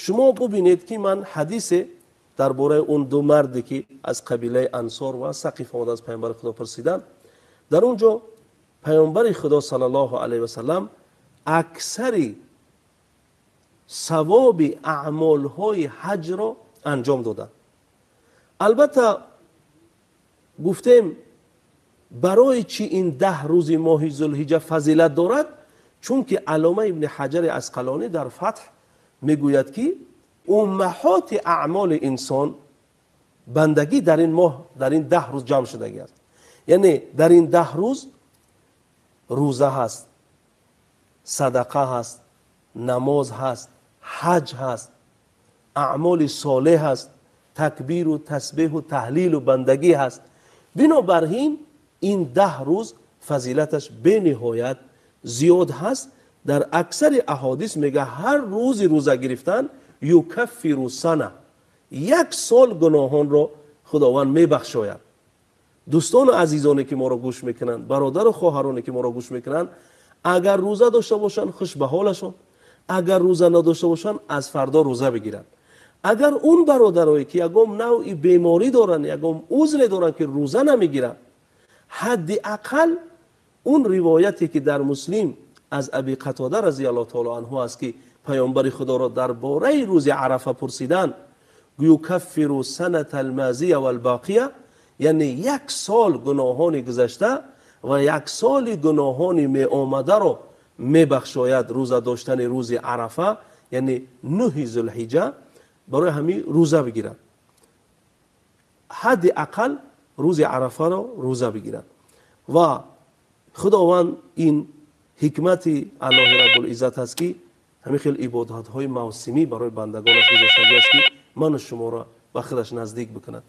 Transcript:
شما ببینید که من حدیث درباره اون دو مردی که از قبیله انصار و ثقیف آمده از پیامبر خدا پرسیدن، در اونجا پیامبر خدا صلی الله علیه و سلم اکثر ثواب اعمال های حج را انجام دادن. البته گفتیم برای چی این 10 روز ماه ذوالحجه فضیلت دارد؟ چون که علامه ابن حجر عسقلانی در فتح میگوید که امهات اعمال انسان بندگی در این ماه، در این 10 روز جمع شده است. یعنی در این 10 روز روزه هست، صدقه هست، نماز هست، حج هست، اعمال صالح هست، تکبیر و تسبیح و تهلیل و بندگی هست. بنابراین این 10 روز فضیلتش به نهایت زیاد هست. در اکثر احادیث میگه هر روز روزه گرفتن یکفر سنه، 1 سال گناهان رو خداوند میبخشاید. دوستان و عزیزانی که ما را گوش میکنن، برادر و خواهرانی که ما را گوش میکنن، اگر روزه داشته باشن خوش به حالشون، اگر روزه نداشته باشن از فردا روزه بگیرن. اگر اون برادرایی که یگام نوعی بیماری دارن، یگام عذر دارن که روزه نمیگیرن، حداقل اون روایتی که در مسلم از ابی قتاده رضی الله تعالی عنه است که پیامبر خدا را درباره روز عرفه پرسیدن، یکفر سنه الماضیه و الباقیه، یعنی 1 سال گناهان گذشته و 1 سال گناهان می آمده را می بخشاید روزه داشتن روز عرفه، یعنی 9 ذوالحجه. برای همین روزه بگیرن، حداقل روز عرفه را روزه بگیرن. و خداوند این حکمت الهی رب العزت است که همین خیلی عبادت های موسمی برای بندگانش گذاشته است که من و شما را به خودش نزدیک بکند.